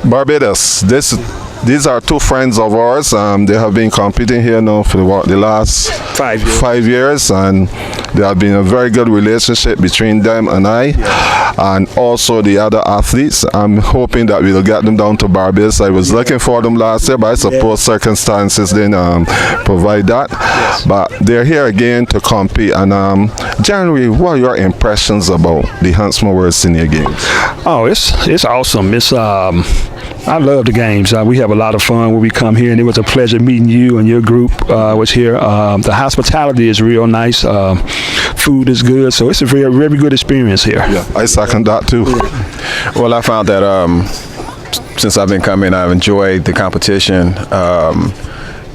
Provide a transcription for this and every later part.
Barbados. These are two friends of ours. They have been competing here now for the last 5 years, and there have been a very good relationship between them and I, and also the other athletes. I'm hoping that we'll get them down to Barbados. I was looking for them last year, but I suppose circumstances didn't provide that. But they're here again to compete. And generally, what are your impressions about the Huntsman World Senior Games? Oh, it's awesome. I love the games. We have a lot of fun when we come here, and it was a pleasure meeting you and your group was here. The hospitality is real nice. Food is good, so it's a very, very good experience here. Yeah, I second that too. Well, I found that since I've been coming, I've enjoyed the competition.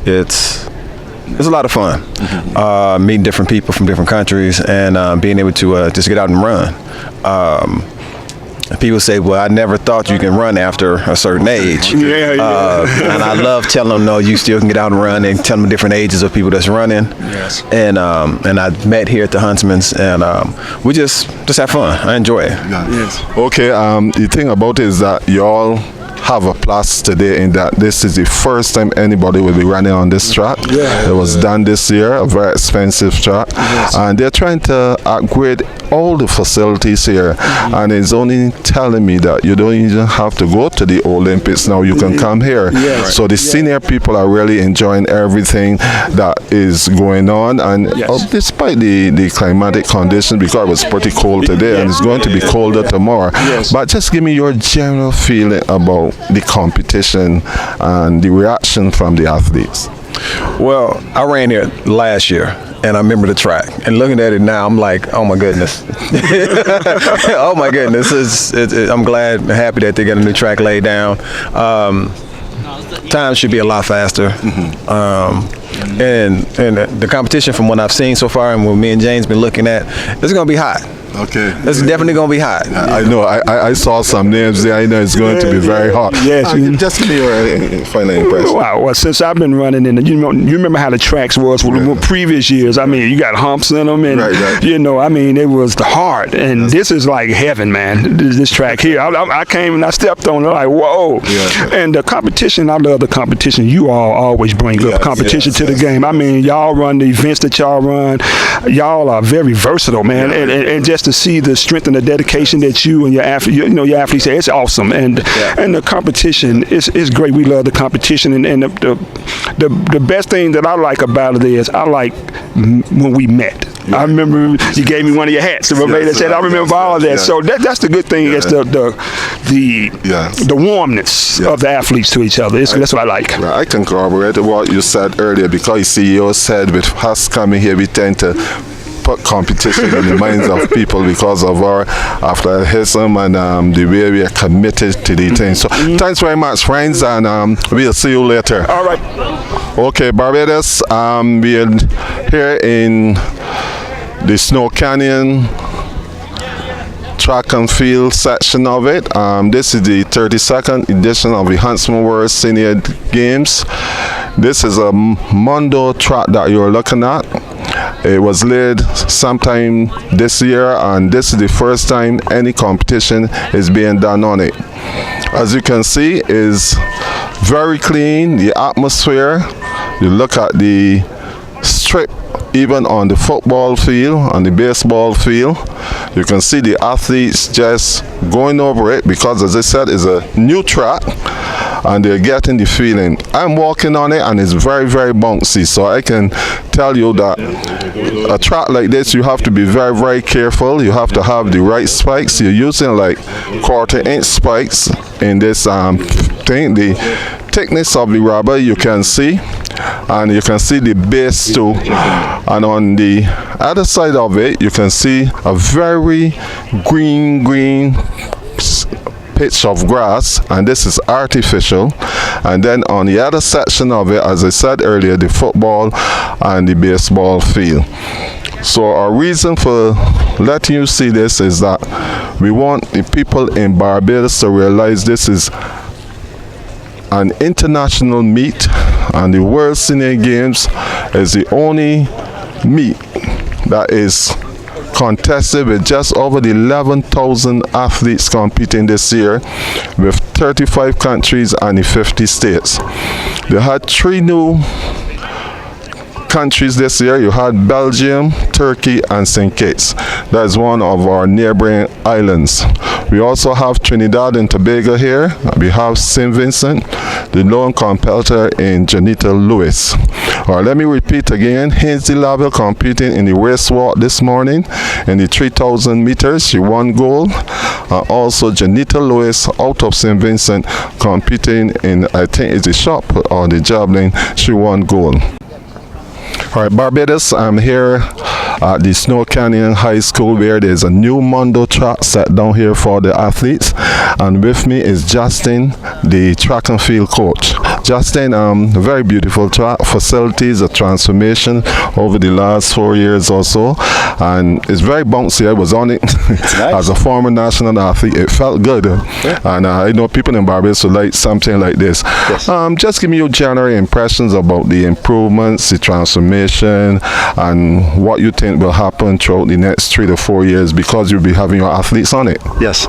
It's a lot of fun, meeting different people from different countries, and being able to just get out and run. People say, well, I never thought you can run after a certain age. And I love telling them, no, you still can get out and run, and tell them different ages of people that's running. Yes. And I met here at the Huntsman's, and we just have fun. I enjoy it. Yes. Okay, the thing about it is that you all have a plus today in that this is the first time anybody will be running on this track. It was done this year, a very expensive track, and they're trying to upgrade all the facilities here, and it's only telling me that you don't even have to go to the Olympics now, you can come here. So the senior people are really enjoying everything that is going on, and despite the climatic conditions, because it was pretty cold today and it's going to be colder tomorrow, but just give me your general feeling about the competition and the reaction from the athletes. Well, I ran here last year, and I remember the track. And looking at it now, I'm like, oh my goodness. Oh my goodness. I'm glad and happy that they got a new track laid down. Time should be a lot faster. And the competition, from what I've seen so far and what me and James been looking at, it's going to be hot. Okay. It's definitely going to be hot. I know. I saw some names there. I know it's going to be very hot. Yes. Just give me your final impression. Wow. Well, since I've been running in, you remember how the tracks was with previous years. I mean, you got humps in them, and I mean, it was the hard. And this is like heaven, man. This track here. I came and I stepped on it like, whoa. And the competition, I love the competition. You all always bring up competition to the game. I mean, y'all run the events that y'all run. Y'all are very versatile, man. And just to see the strength and the dedication that you and your athletes have, it's awesome. And the competition is great. We love the competition, and the best thing that I like about it is I like when we met. I remember you gave me one of your hats. I remember all of that. So that's the good thing. It's the warmness of the athletes to each other. That's what I like. I can corroborate what you said earlier, because CEO said with us coming here, we tend to put competition in the minds of people because of our athleticism and the way we are committed to the thing. So thanks very much, friends, and we'll see you later. All right. Okay, Barbados, we are here in the Snow Canyon track and field section of it. This is the 32nd edition of the Huntsman World Senior Games. This is a Mondo track that you're looking at. It was laid sometime this year, and this is the first time any competition is being done on it. As you can see, is very clean. The atmosphere, you look at the strip, even on the football field, on the baseball field, you can see the athletes just going over it, because as I said, it's a new track and they're getting the feeling. I'm walking on it and it's very, very bouncy, so I can tell you that a track like this, you have to be very, very careful. You have to have the right spikes. You're using like 1/4-inch spikes in this thing. The thickness of the rubber you can see, and you can see the base too. And on the other side of it, you can see a very green pitch of grass, and this is artificial. And then on the other section of it, as I said earlier, the football and the baseball field. So our reason for letting you see this is that we want the people in Barbados to realize this is an international meet, and the World Senior Games is the only meet that is contested with just over the 11,000 athletes competing this year with 35 countries and the 50 states. They had 3 new countries this year. You had Belgium, Turkey, and St. Kitts. That is one of our neighboring islands. We also have Trinidad and Tobago here. We have St. Vincent, the lone competitor in Janita Lewis. All right, let me repeat again. Hazel Lavelle competing in the race walk this morning in the 3,000 meters. She won gold. Also, Janita Lewis out of St. Vincent competing in, I think it's the shot put or the javelin. She won gold. All right, Barbados, I'm here at the Snow Canyon High School where there's a new Mondo track set down here for the athletes, and with me is Justin, the track and field coach. Justin, very beautiful track facilities, a transformation over the last 4 years or so, and it's very bouncy. I was on it nice. As a former national athlete. It felt good, and I know people in Barbados would like something like this. Yes. Just give me your general impressions about the improvements, the transformation, and what you think will happen throughout the next 3 to 4 years because you'll be having your athletes on it. Yes.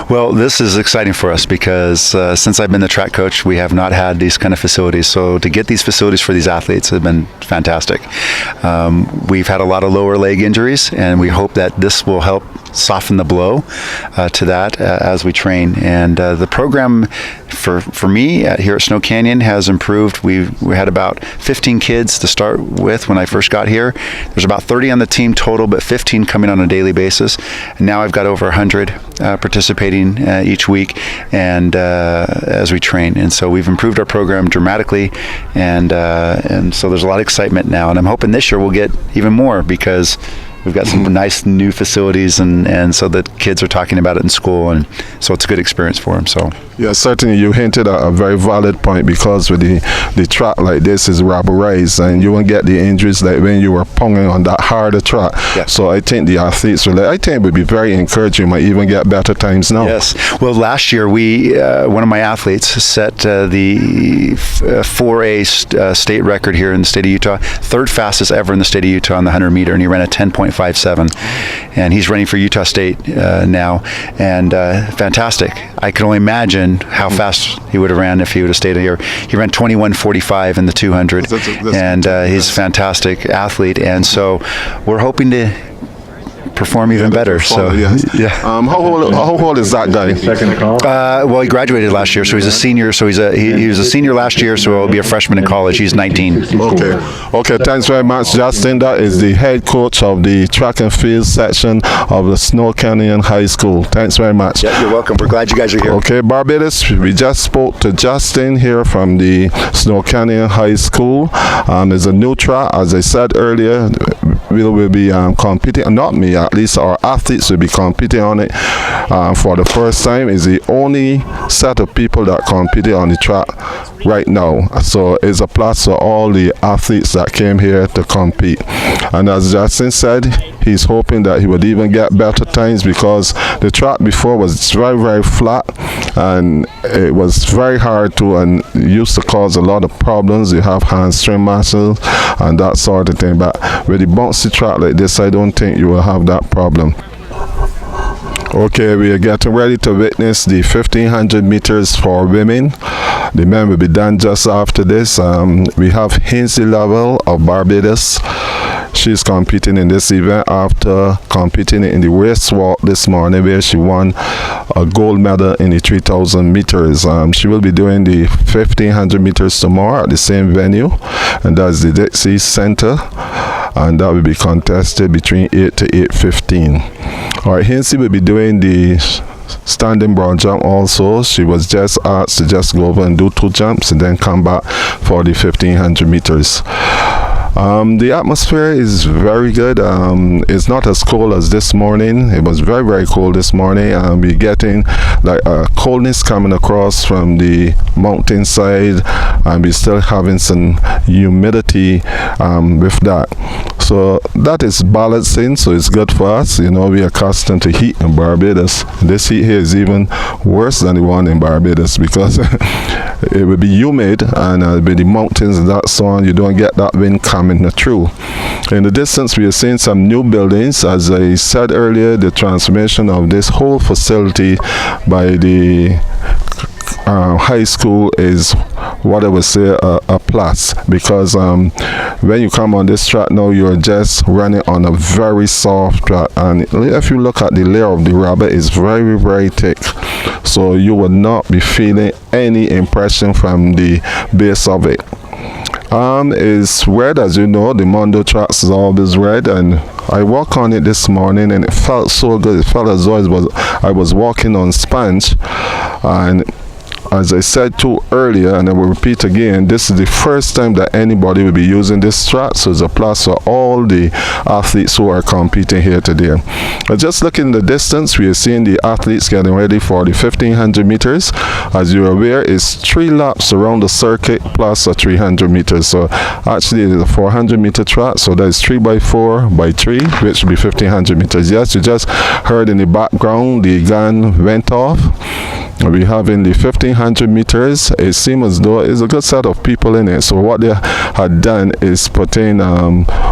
Well, this is exciting for us because since I've been the track coach, we have not had these kind of facilities. So to get these facilities for these athletes has been fantastic. We've had a lot of lower leg injuries, and we hope that this will help soften the blow to that as we train. And the program for me here at Snow Canyon has improved. We had about 15 kids to start with when I first got here. There's about 30 on the team total, but 15 coming on a daily basis. And now I've got over 100 participating each week, and as we train. And so we've improved our program dramatically, and so there's a lot of excitement now. And I'm hoping this year we'll get even more because we've got some nice new facilities, and so the kids are talking about it in school, and so it's a good experience for them. So yeah, certainly you hinted at a very valid point because with the track like this is rubberized, and you won't get the injuries like when you were ponging on that harder track. Yeah. So I think the athletes would be very encouraging. Might even get better times now. Yes. Well, last year we one of my athletes set the 4A state record here in the state of Utah, third fastest ever in the state of Utah on the 100 meter, and he ran a 10.57, and he's running for Utah State now, and fantastic. I can only imagine how fast he would have ran if he would have stayed here. He ran 21:45 in the 200, and he's a fantastic athlete, and so we're hoping to perform even better. So yeah. How old is that guy? Well, he graduated last year, so he's a senior. So he was a senior last year, so he'll be a freshman in college. He's 19. Okay. Thanks very much, Justin. That is the head coach of the track and field section of the Snow Canyon High School. Thanks very much. Yeah, you're welcome. We're glad you guys are here. Okay, Barbados, we just spoke to Justin here from the Snow Canyon High School. There's a new track, as I said earlier. We will be competing, not me, at least our athletes will be competing on it for the first time. It's the only set of people that competed on the track right now. So it's a plus for all the athletes that came here to compete. And as Justin said, he's hoping that he would even get better times because the track before was very, very flat, and it was very hard to, and used to cause a lot of problems. You have hamstring muscles and that sort of thing, but with the bouncy track like this, I don't think you will have that problem. Okay, we are getting ready to witness the 1500 meters for women. The men will be done just after this. We have Hazel Lavelle of Barbados. She's competing in this event after competing in the race walk this morning, where she won a gold medal in the 3000 meters. She will be doing the 1500 meters tomorrow at the same venue, and that's the Dixie Center, and that will be contested between 8 to 8:15. All right, Hinsey will be doing the standing broad jump also. She was just asked to just go over and do 2 jumps and then come back for the 1500 meters. The atmosphere is very good. It's not as cold as this morning. It was very, very cold this morning. We're getting like a coldness coming across from the mountainside, and we're still having some humidity with that. So that is balancing, so it's good for us. You know, we are accustomed to heat in Barbados. This heat here is even worse than the one in Barbados because it will be humid and with the mountains and that so on, you don't get that wind coming through. In the distance, we are seeing some new buildings. As I said earlier, the transformation of this whole facility by the high school is what I would say a plus, because when you come on this track now, you're just running on a very soft track, and if you look at the layer of the rubber, it's very, very thick, so you will not be feeling any impression from the base of it. Is red, as you know. The Mondo tracks is always red, and I walked on it this morning and it felt so good. It felt as though I was walking on sponge. And as I said too earlier, and I will repeat again, this is the first time that anybody will be using this track, so it's a plus for all the athletes who are competing here today. But just looking in the distance, we are seeing the athletes getting ready for the 1500 meters. As you're aware, it's 3 laps around the circuit plus a 300 meters. So actually it is a 400 meter track, so that is 3 by 4 by 3, which will be 1500 meters. Yes, you just heard in the background the gun went off. We have in the 1500 meters, it seems as though it's a good set of people in it. So what they had done is put in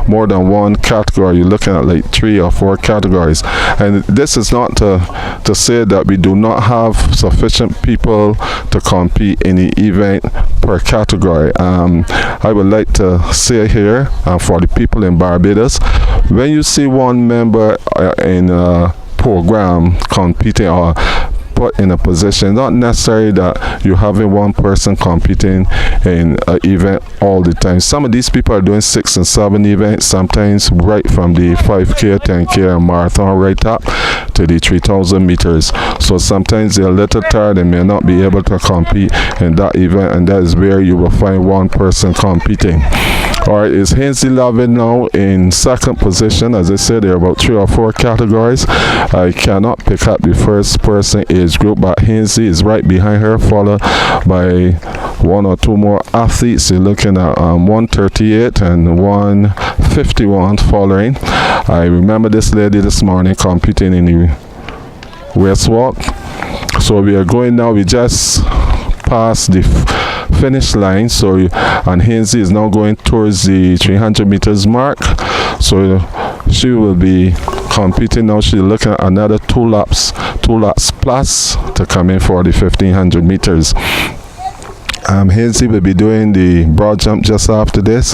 more than one category. You're looking at like 3 or 4 categories. And this is not to say that we do not have sufficient people to compete in the event per category. I would like to say here for the people in Barbados, when you see one member in a program competing or put in a position, not necessarily that you're having one person competing in an event all the time. Some of these people are doing 6 and 7 events, sometimes right from the 5K, 10K and marathon right up to the 3000 meters. So sometimes they're a little tired and may not be able to compete in that event, and that is where you will find one person competing. Alright, is Hainsey Lavin now in second position. As I said, there are about 3 or 4 categories. I cannot pick up the first person age group, but Hainsey is right behind her, followed by 1 or 2 more athletes. You're looking at 138 and 151 following. I remember this lady this morning competing in the West Walk. So we are going now, we just passed the finish line, so and Hainsey is now going towards the 300 meters mark, so she will be competing now. She's looking at another 2 laps plus to come in for the 1500 meters. Hainsey will be doing the broad jump just after this.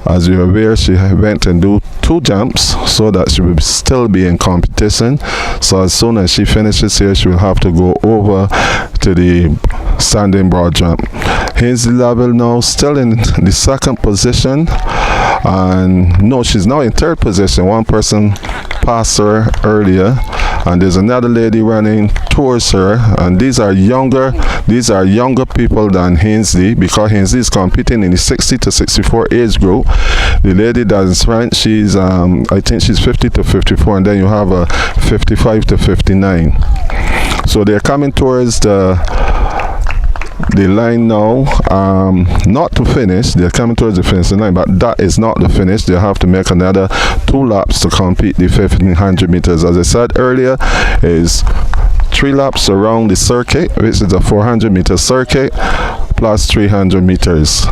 As you're aware, she went and do 2 jumps so that she will still be in competition. So as soon as she finishes here, she will have to go over to the standing broad jump. Hainsey Lavin now still in the second position, and no, she's now in third position. One person passed her earlier, and there's another lady running towards her, and these are younger people than Hainsey, because Hainsey is competing in the 60 to 64 age group. The lady that's front, she's I think she's 50 to 54, and then you have a 55 to 59. So they're coming towards the line now, not to finish. They're coming towards the finishing line, but that is not the finish. They have to make another 2 laps to complete the 1500 meters. As I said earlier, is 3 laps around the circuit, which is a 400 meter circuit plus 300 meters.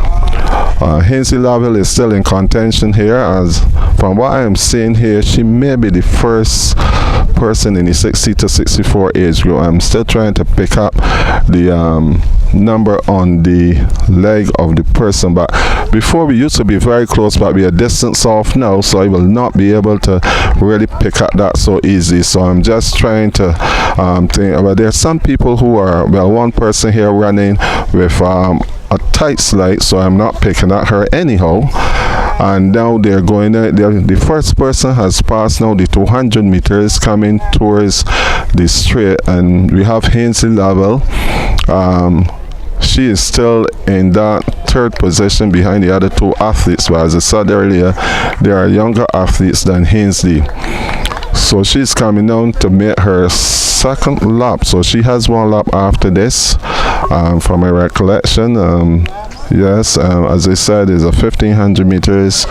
Hainsey Lavin is still in contention here, as from what I am seeing here, she may be the first person in the 60 to 64 age group. I'm still trying to pick up the number on the leg of the person, but before we used to be very close, but we are distance off now, so I will not be able to really pick up that so easy. So I'm just trying to think about, there's some people who are, well, one person here running with a tight slide, so I'm not picking at her anyhow. And now they're going there. The first person has passed now the 200 meters coming towards the straight, and we have Hainsey Lavin. She is still in that third position behind the other 2 athletes, but as I said earlier, there are younger athletes than Hainsey. So she's coming down to make her second lap. So she has one lap after this, from my recollection. Yes, as I said, it's a 1500 meters,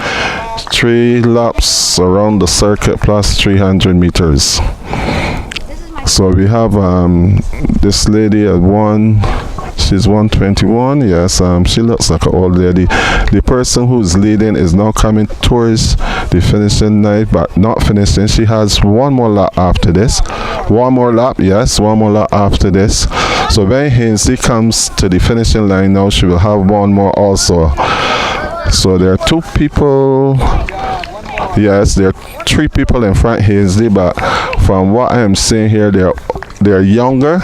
3 laps around the circuit plus 300 meters. So we have this lady at she's 121. Yes, she looks like an old lady. The person who's leading is now coming towards the finishing line, but not finishing. She has one more lap after this. One more lap, yes, one more lap after this. So when Hainsey comes to the finishing line now, she will have one more also. So there are 2 people. Yes, there are 3 people in front of Hainsey, but from what I am seeing here, they're younger.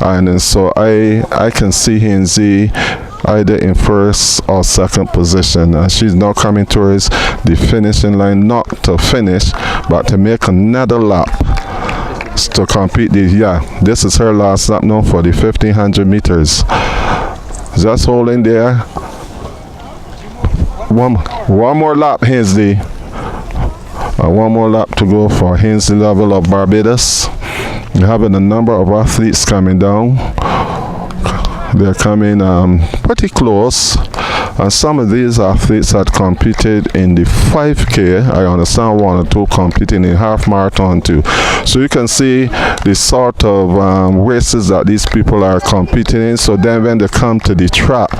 And so I can see Hainsey either in first or second position. And she's now coming towards the finishing line, not to finish, but to make another lap to compete. This is her last lap now for the 1500 meters. Just holding there. One more lap, Hainsey. One more lap to go for Hainsey Lovell of Barbados. We're having a number of athletes coming down. They're coming pretty close, and some of these athletes had competed in the 5K. I understand 1 or 2 competing in half marathon too. So you can see the sort of races that these people are competing in. So then when they come to the track,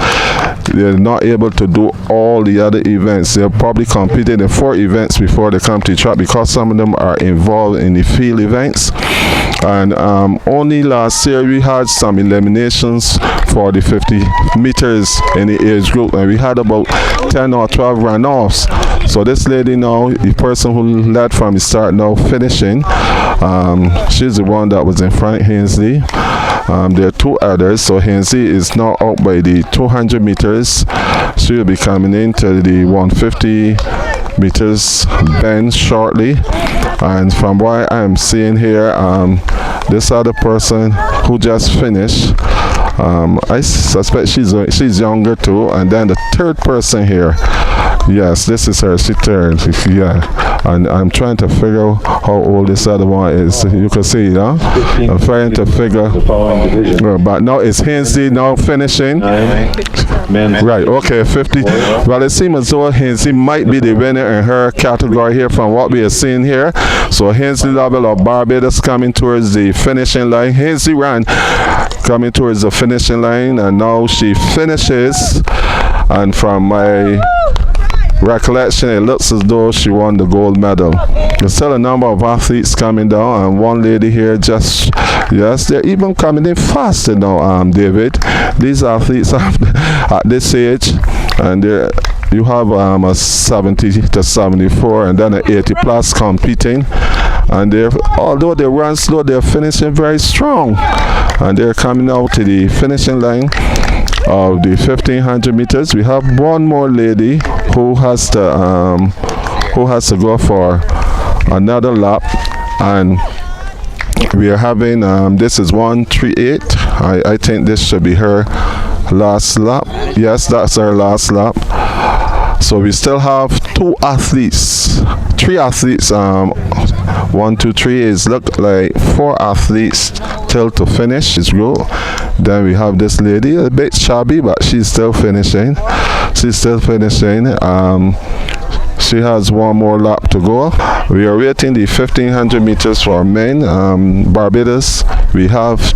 they're not able to do all the other events. They're probably competing in 4 events before they come to the track, because some of them are involved in the field events. And only last year we had some eliminations for the 50 meters in the age group, and we had about 10 or 12 runoffs. So this lady now, the person who led from the start, now finishing, she's the one that was in front of Hainsey. There are 2 others, so Hainsey is now out by the 200 meters. She will be coming into the 150 meters bend shortly. And from what I am seeing here, this other person who just finished, I suspect she's younger too. And then the 3rd person here, yes, this is her. She turned, and I'm trying to figure out how old this other one is. You can see, I'm trying to figure. But now it's Hainsey now finishing. Right, okay, 50. Well, it seems as though Hainsey might be the winner in her category here from what we are seeing here. So Hainsey Lovell of Barbados coming towards the finishing line. Hainsey ran coming towards the finishing line, and now she finishes. And from my recollection, it looks as though she won the gold medal. There's still a number of athletes coming down, and one lady here just, yes, they're even coming in faster now, David. These athletes at this age, and you have a 70 to 74 and then an 80 plus competing, and although they run slow, they're finishing very strong, and they're coming out to the finishing line of the 1500 meters. We have one more lady who has to go for another lap, and we are having this is 138. I think this should be her last lap. Yes, that's her last lap. So we still have 3 athletes. 1, 2, 3 is look like 4 athletes till to finish this group. Then we have this lady, a bit shabby, but she's still finishing. She has one more lap to go. We are waiting the 1500 meters for men. Barbados, we have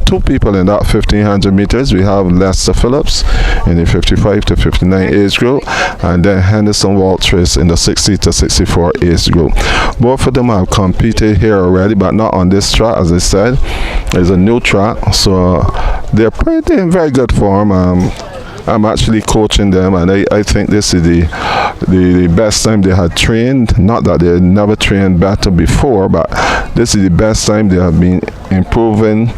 2 people in that 1500 meters. We have Lester Phillips in the 55 to 59 age group, and then Henderson Walters in the 60 to 64 age group. Both of them have competed here already, but not on this track. As I said, it's a new track, so they're pretty in very good form. I'm actually coaching them, and I think this is the best time they had trained. Not that they had never trained better before, but this is the best time they have been improving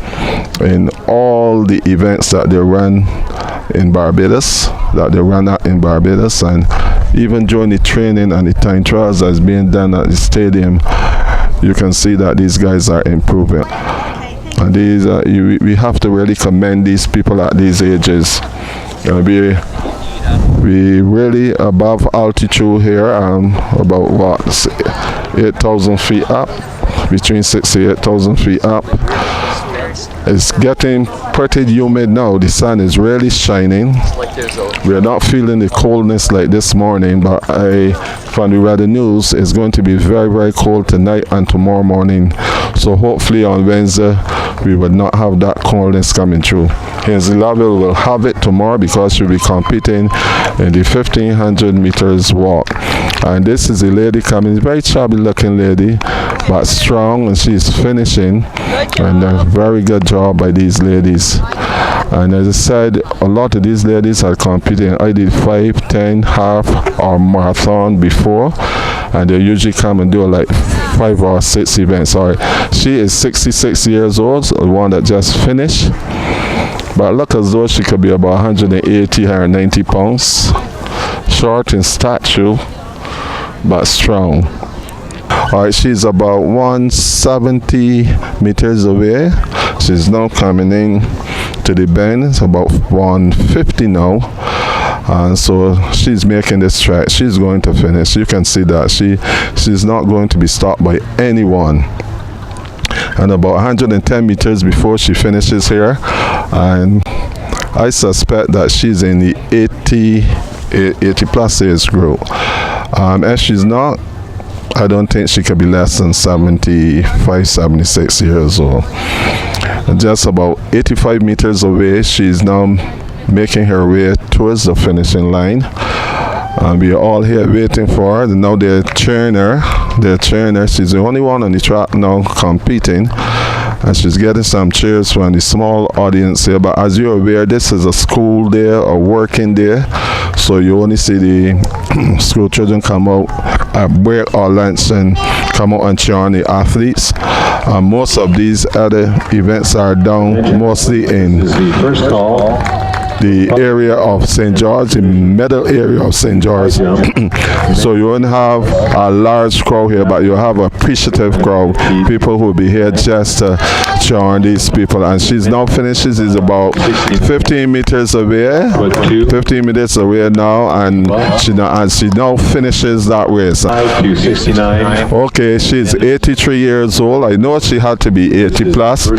in all the events that they run in Barbados, and even during the training and the time trials that's being done at the stadium, you can see that these guys are improving. And we have to really commend these people at these ages. We really above altitude here, about what, 8,000 feet up, between 6 to 8,000 feet up. It's getting pretty humid now. The sun is really shining. We're not feeling the coldness like this morning, but from the weather news, it's going to be very, very cold tonight and tomorrow morning. So hopefully on Wednesday, we would not have that coldness coming through. Hazel Laville will have it tomorrow because she'll be competing in the 1,500 meters walk. And this is a lady coming, very chubby looking lady, but strong, and she's finishing. And a very good job by these ladies. And as I said, a lot of these ladies are competing. I did 5, 10, half, or marathon before, and they usually come and do like 5 or 6 events. Sorry, she is 66 years old, the one that just finished. But look as though she could be about 180 or 90 pounds. Short in stature, but strong. Alright, she's about 170 meters away. She's now coming in to the bend. It's about 150 now. And so she's making this track. She's going to finish. You can see that she's not going to be stopped by anyone. And about 110 meters before she finishes here, and I suspect that she's in the 80 plus age group. If she's not, I don't think she could be less than 75, 76 years old. And just about 85 meters away, she's now making her way towards the finishing line. And we are all here waiting for her. And now they're cheering her. She's the only one on the track now competing. And she's getting some cheers from the small audience here. But as you're aware, this is a school day, a working day. So you only see the school children come out at break or lunch and come out and cheer on the athletes. Most of these other events are down mostly in the area of St. George, the middle area of St. George. So you won't have a large crowd here, but you have an appreciative crowd, people who will be here just to cheer on these people. And she's now finishes, is about 15 meters away, 15 minutes away now, and she now finishes that race. Okay, she's 83 years old. I know she had to be 80 plus.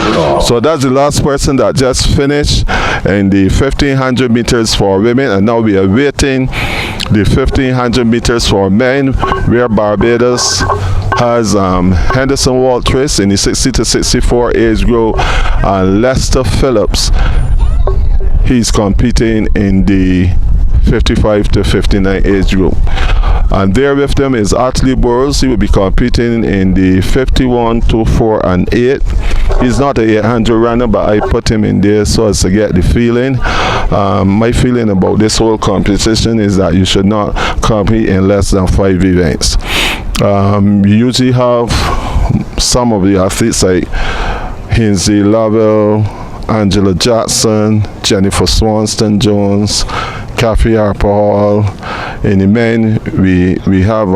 So that's the last person that just finished in the 1,500 meters for women, and now we are waiting the 1,500 meters for men, where Barbados has Henderson Walters in the 60 to 64 age group, and Lester Phillips, he's competing in the 55 to 59 age group. And there with them is Atlee Burrows. He will be competing in the 51 to 4 and 8. He's not a 800 runner, but I put him in there so as to get the feeling. My feeling about this whole competition is that you should not compete in less than 5 events. You usually have some of the athletes like Hazel Laville, Angela Jackson, Jennifer Swanston-Jones, Kathy Harper Hall. In the men, we have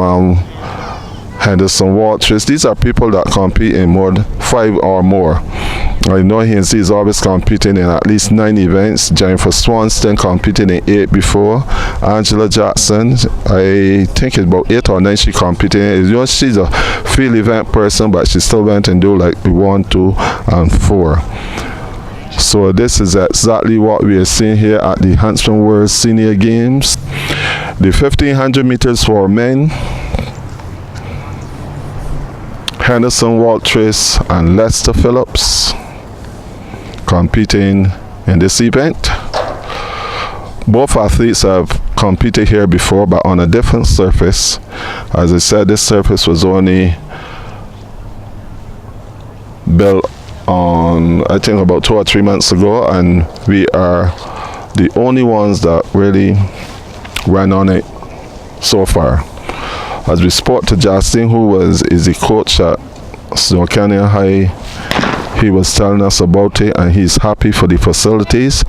Henderson Walters. These are people that compete in more than 5 or more. I know Hazel is always competing in at least 9 events. Jennifer Swanston competed in 8 before. Angela Jackson, I think it's about 8 or 9 she competed in. You know, she's a field event person, but she still went and do like the 1, 2, and 4. So this is exactly what we are seeing here at the Huntsman World Senior Games. The 1,500 meters for men, Henderson Walters and Lester Phillips competing in this event. Both athletes have competed here before, but on a different surface. As I said, this surface was only built on, I think, about 2 or 3 months ago, and we are the only ones that really ran on it so far. As we spoke to Justin, who is the coach at Snow Canyon High, he was telling us about it, and he's happy for the facilities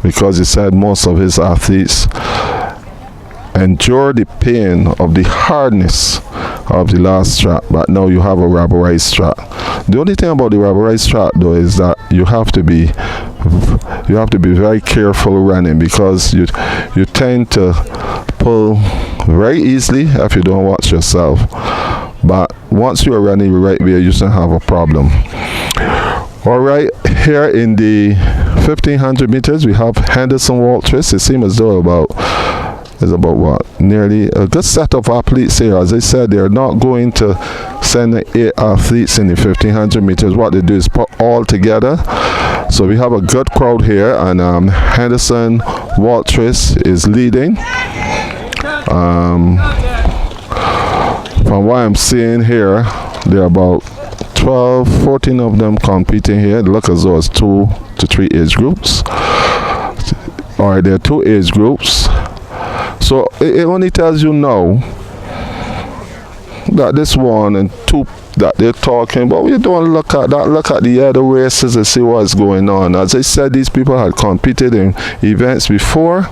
because he said most of his athletes endure the pain of the hardness of the last track, but now you have a rubberized track. The only thing about the rubberized track though is that you have to be very careful running, because you tend to pull very easily if you don't watch yourself. but once you're running right there, you shouldn't have a problem. All right, here in the 1500 meters, we have Henderson Walters. It seems as though it's about what, nearly a good set of athletes here. As I said, they're not going to send 8 athletes in the 1500 meters. What they do is put all together. So we have a good crowd here, and Henderson Walters is leading. From what I'm seeing here, there are about 12, 14 of them competing here. Look as though it's 2 to 3 age groups. Alright, there are 2 age groups. So it only tells you now that this 1 and 2 that they're talking about, we don't look at that. Look at the other races and see what's going on. As I said, these people had competed in events before.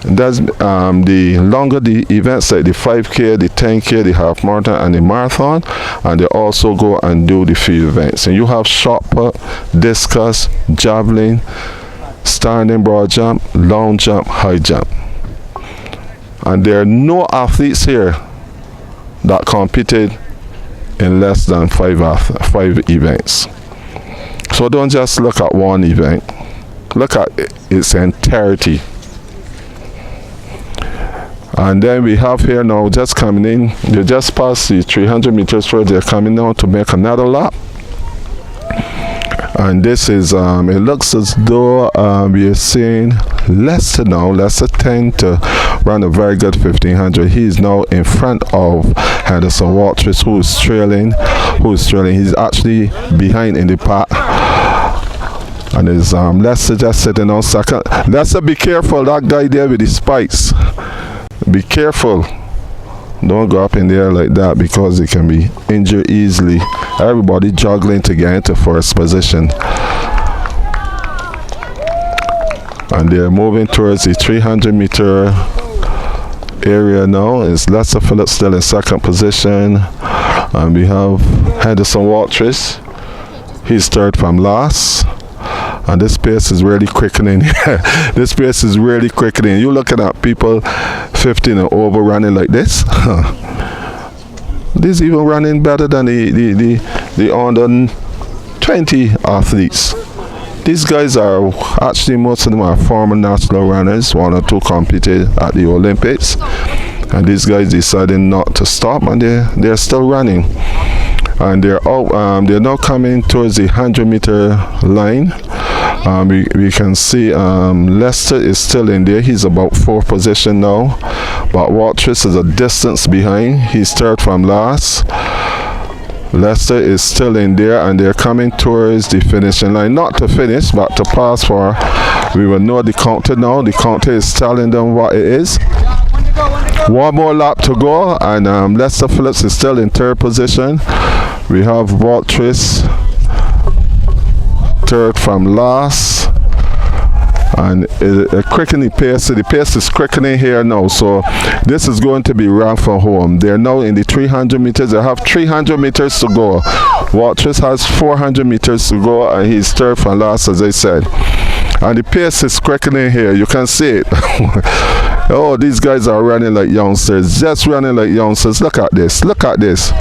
That's the longer the events, like the 5K, the 10K, the half marathon, and the marathon, and they also go and do the field events. And you have shot put, discus, javelin, standing broad jump, long jump, high jump. And there are no athletes here that competed in less than 5 events. So don't just look at one event, look at its entirety. And then we have here now, just coming in, they just passed the 300 meters road, they're coming now to make another lap. And this is, it looks as though we are seeing Lester now. Lester tend to run a very good 1500. He is now in front of Henderson Walters, who is trailing. He's actually behind in the pack. And is Lester just sitting on second. Lester, be careful, that guy there with the spikes. Be careful. Don't go up in there like that, because it can be injured easily. Everybody juggling to get into first position. And they're moving towards the 300 meter area now. It's Lester Phillips still in second position. And we have Henderson Walters. He's third from last. And this pace is really quickening. This pace is really quickening. You're looking at people 15 and over running like this. This is even running better than the under 20 athletes. These guys are actually, most of them are former national runners. 1 or 2 competed at the Olympics, and these guys decided not to stop, and they're still running. And they're now coming towards the 100 meter line. We can see Lester is still in there. He's about 4th position now, but Walters is a distance behind. He's third from last. Lester is still in there, and they're coming towards the finishing line. Not to finish, but to pass for. We will know the counter now. The counter is telling them what it is. 1 more lap to go, and Lester Phillips is still in 3rd position. We have Walters third from last, and a quickening pace. So the pace is quickening here now, so this is going to be run for home. They're now in the 300 meters. They have 300 meters to go. Walters has 400 meters to go, and he's third from last, as I said. And the pace is quickening here. You can see it. Oh, these guys are running like youngsters, just running like youngsters. Look at this. Look at this.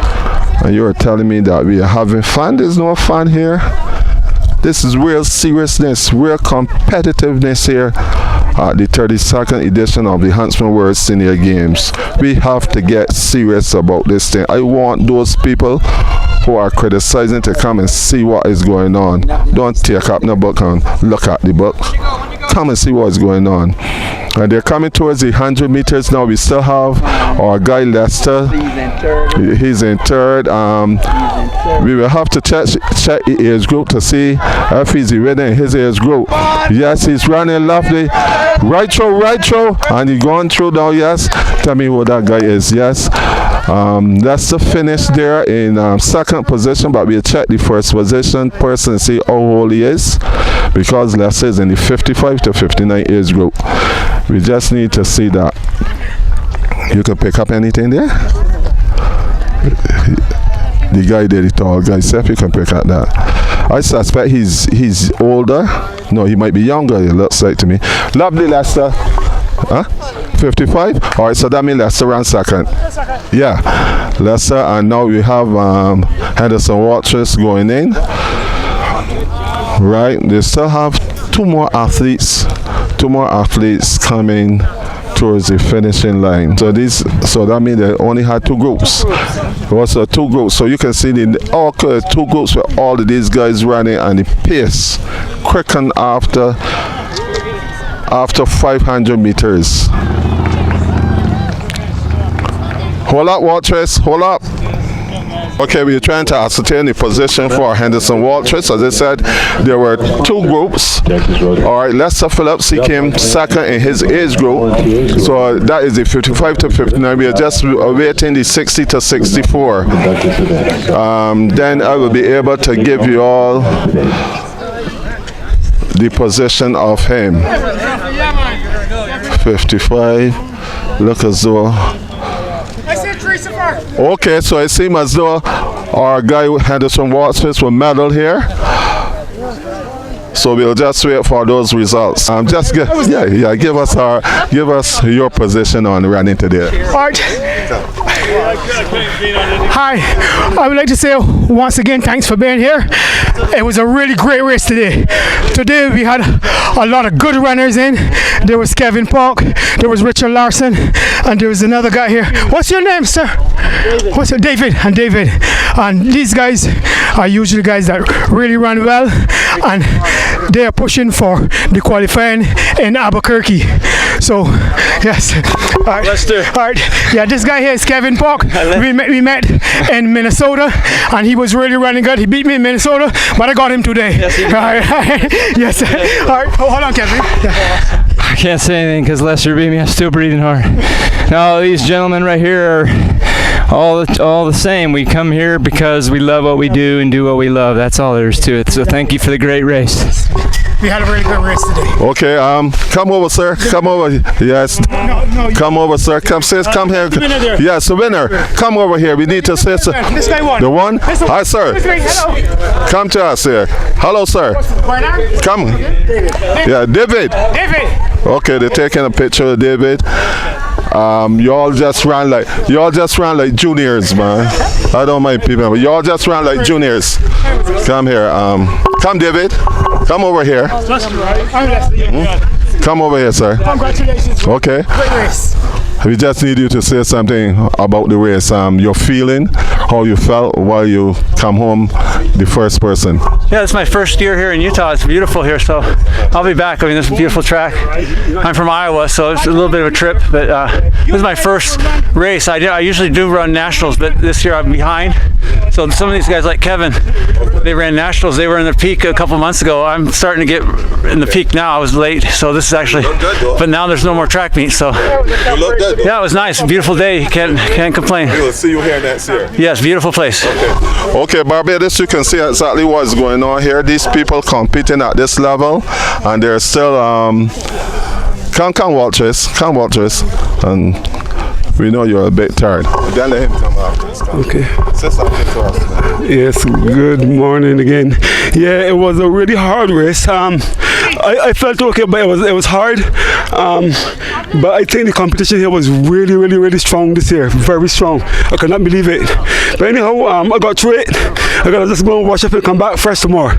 And you're telling me that we are having fun? There's no fun here. This is real seriousness, real competitiveness here at the 32nd edition of the Huntsman World Senior Games. We have to get serious about this thing. I want those people who are criticizing to come and see what is going on. Don't take up the book and look at the book. Come and see what's going on. And they're coming towards the 100 meters now. We still have our guy Lester. He's in third. We will have to check his group to see if he's winning his age group. Yes, he's running lovely. Right throw. And he's going through now, yes. Tell me who that guy is, yes. Lester finished there in second position, but we'll check the first position person and see how old he is, because Lester is in the 55 to 59 age group. We just need to see that. You can pick up anything there? The guy there, the tall guy, see if you can pick up that. I suspect he's older. No, he might be younger, it looks like to me. Lovely, Lester. Huh? 55? All right, so that means Leicester ran second. Yeah, Leicester, and now we have Henderson Watrous going in. Right, they still have two more athletes coming towards the finishing line. So that means they only had two groups. Also two groups. So you can see two groups with all of these guys running, and the pace quickened after 500 meters. Hold up, Watrous, hold up. Okay, we're trying to ascertain the position for Henderson Watrous. As I said, there were two groups. All right, Lester Phillips, he came second in his age group. So that is the 55 to 59. We are just awaiting the 60 to 64. Then I will be able to give you all the position of him. 55. Look as though. Okay, so it seems as though our guy Henderson Watrous will medal here. So we'll just wait for those results. Give us your position on running today. All right. Hi, I would like to say once again thanks for being here. It was a really great race today. Today we had a lot of good runners in. There was Kevin Park, there was Richard Larson, and there was another guy here. What's your name, sir? What's your David? And these guys are usually guys that really run well, and they are pushing for the qualifying in Albuquerque. So yes. All right. Let's do it. All right. Yeah, this guy here is Kevin Park. We met in Minnesota, and he was really running good. He beat me in Minnesota, but I got him today. Yes, he did. All right. Yes. All right. Hold on, Kevin. Yeah. I can't say anything because Lester beat me. I'm still breathing hard. Now these gentlemen right here are all the same. We come here because we love what we do and do what we love. That's all there is to it. So thank you for the great race. We had a really good race today. Okay, come over, sir. Come over. Yes. No. Come over, sir. Come here. Yes, the winner. Come over here. We need to say so. This guy won. The one? Hi, sir. Hello. Come to us here. Hello, sir. Come. Yeah, David. Okay, they're taking a picture of David. You all just ran like juniors, man. I don't mind people, but you all just ran like juniors. Come here. Come, David. Come over here. Come over here, sir. Congratulations. Okay. Great race. We just need you to say something about the race. Your feeling, how you felt while you come home, the first person. Yeah, it's my first year here in Utah. It's beautiful here, so I'll be back. I mean, this is a beautiful track. I'm from Iowa, so it's a little bit of a trip, but this is my first race. I usually do run nationals, but this year I'm behind. So some of these guys like Kevin, they ran nationals. They were in the peak a couple months ago. I'm starting to get in the peak now. I was late, so this is actually, but now there's no more track meet, so. You look good, though. Yeah, it was nice. Beautiful day. Can't complain. We'll see you here next year. Yes, beautiful place. Okay, Barbados, you can see exactly what's going on here. These people competing at this level, and they're still come Watrous, and we know you're a bit tired. Then let him come after. Okay. Say something to us, man. Yes, good morning again. Yeah, it was a really hard race. I felt okay, but it was hard. But I think the competition here was really strong this year. Very strong. I could not believe it. But anyhow, I got through it. I gotta just go and wash up and come back fresh tomorrow.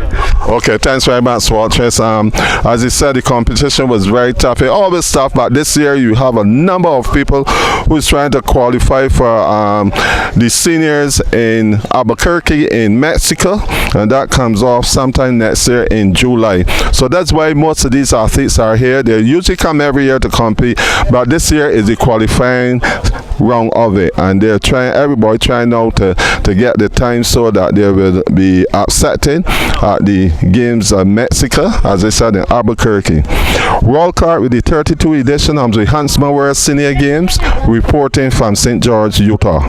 Okay, thanks very much, Watrous. As you said, the competition was very tough. It always tough, but this year you have a number of people who's trying to qualify for the seniors in Albuquerque in Mexico, and that comes off sometime next year in July. So that's why most of these athletes are here. They usually come every year to compete, but this year is the qualifying round of it, and they're everybody trying now to get the time so that they will be accepted at the games of Mexico, as I said, in Albuquerque. Roll card with the 32 edition of the Huntsman World Senior Games, reporting from St. George, Utah.